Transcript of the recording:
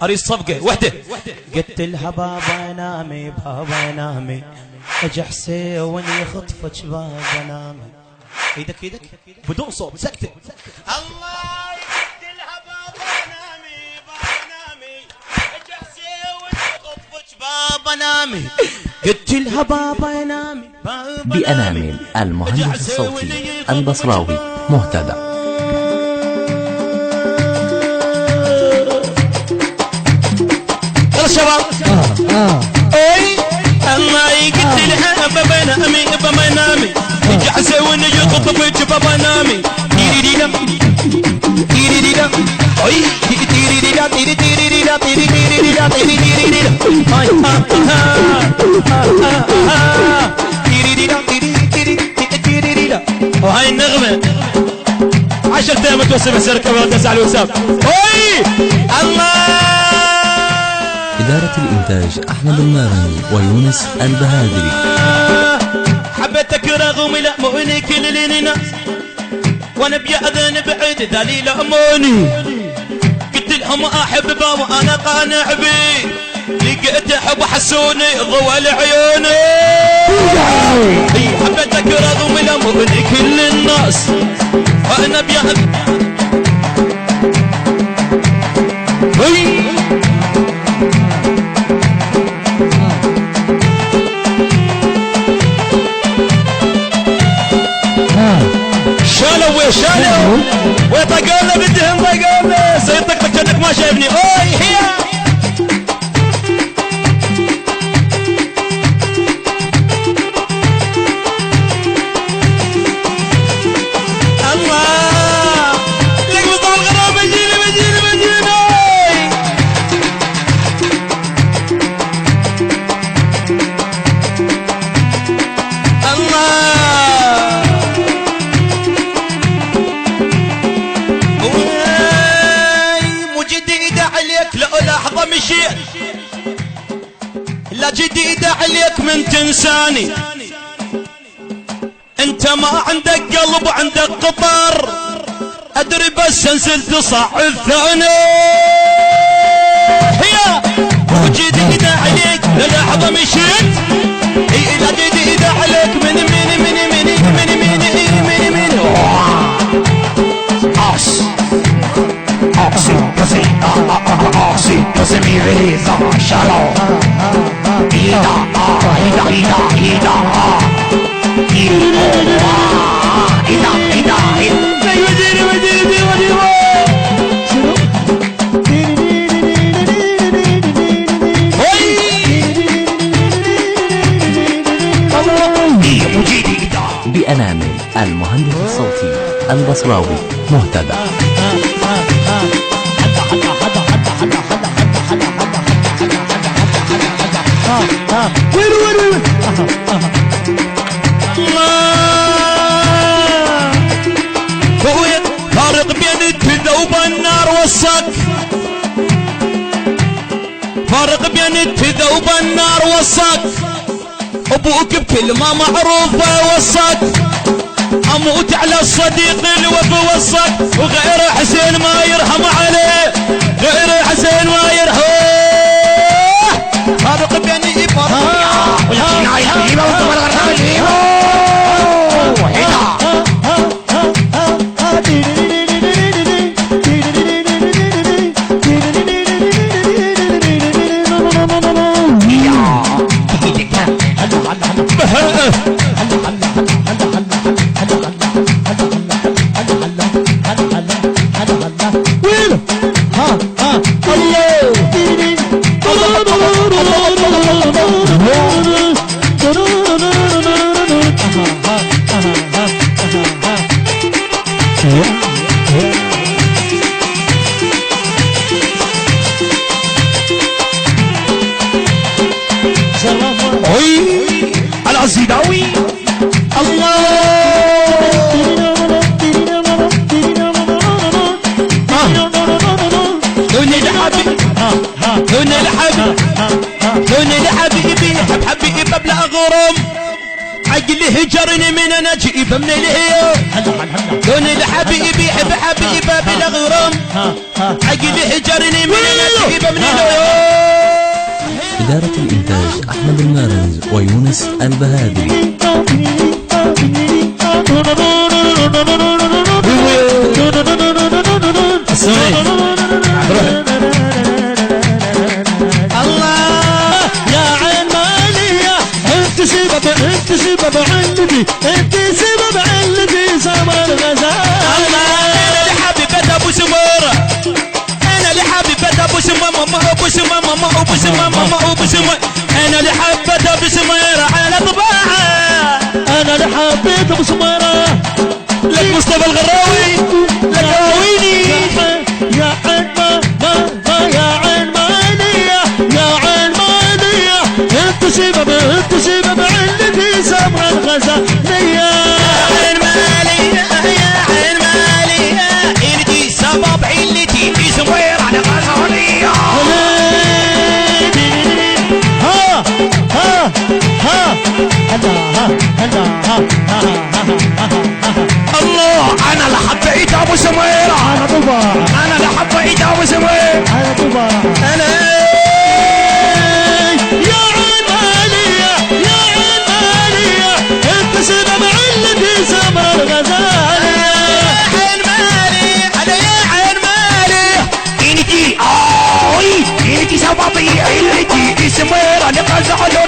اريد صفقة وحدة. قلت لها بابا نامي بابا نامي، اجي حسين يخطفك بابا نامي. ايدك ايدك بدون صوت سكتة. الله قلت لها بابا نامي بابا نامي، اجي حسين يخطفك بابا نامي. قلت لها بابا نامي بابا نامي. بأنامل المهندس الصوتي البصراوي مهتدى. يلا شباب. اي الله قلت لها بابا نامي بابا نامي، اجي حسين يخطفك بابا نامي. تيري ديدا تيري ديدا اي تيري ديدا تيري تيري ديدا تيري تيري ديدا تيري تيري ديدا هاي تيري ديدا تيري تيري تيري ديدا. وهاي النغمة 10 ايام توصل مسيرك ولا تسعى على الواتساب. اي الله. إدارة الإنتاج أحمد المارني ويونس البهادري. حبيتك رغم لا مؤني كل لينا، وانا بيأذن بعيد دليل اموني. قلت لهم احبه وانا قانع بي، لقيت حب حسوني ضوى لعيوني. حبيتك رغم لا مؤني كل الناس، وانا بيأذن شالوا وطقونا بدهم طقونا سيطقطق كأنك ما شايفني. اوي هي الله لك مصطفى الغرام. بجيني بجيني بجيني الله. مشيت لا جديد عليك من تنساني، انت ما عندك قلب عندك قطر، ادري بس نزلت صح الثاني. هي وجديد عليك للحظة مشيت، هي لا جديد عليك من من من من من من من من Oxy, così mi resa, shalom. Ida, ida, ida, ida, ida, ida, بأنامل المهندس الصوتي البصراوي مهتدى. فارق بين التذوب النار والصك، فارق بين التذوب النار والصك، ابوك بكلمة معروفة والصك، اموت على الصديق الوفي والصك، وغير حسين ما يرحم عليه، غير حسين ما يرحم. فارق بين العزيداوي الله. دوني لحبيبي دوني لحبيبي دوني لحبيبي حب حبيبي بلا غرام، عقلي هجرني من انا جيب من الهيوم. دوني لحبيبي حب حبيبي بلا غرام، عقلي هجرني من انا جيب من إدارة الإنتاج أحمد المارنز ويونس البهادري. الله يا عين مالية انت سبب عندي انت سبب عندي سمر الغزال. الله انا لحبيبة ابو سمارة انا لحبيبة ابو سمارة ماما ابو سمارة ماما ابو سمارة ماما ابو سمارة انا لحبيبة ابو سمارة على طباعها انا لحبيبة ابو سمارة لك مصطفى الغراوي لك راويني يا عين ما يا عين مالية يا عين مالية انت سبب عندي سمر الغزالية. يا عين مالية يا عين مالية انتي سبب علتي في سمير على غزالية. ها ها ها الله انا اللي حبيت ابو سميرة على طباع انا اللي حبيت ابو سميرة على طباع انا يا عين مالية يا عين مالية انت سبب علتي سمر الغزالية. يا عين مالي على يا عين مالي انتي سببي علتي في سميرة نقزعلو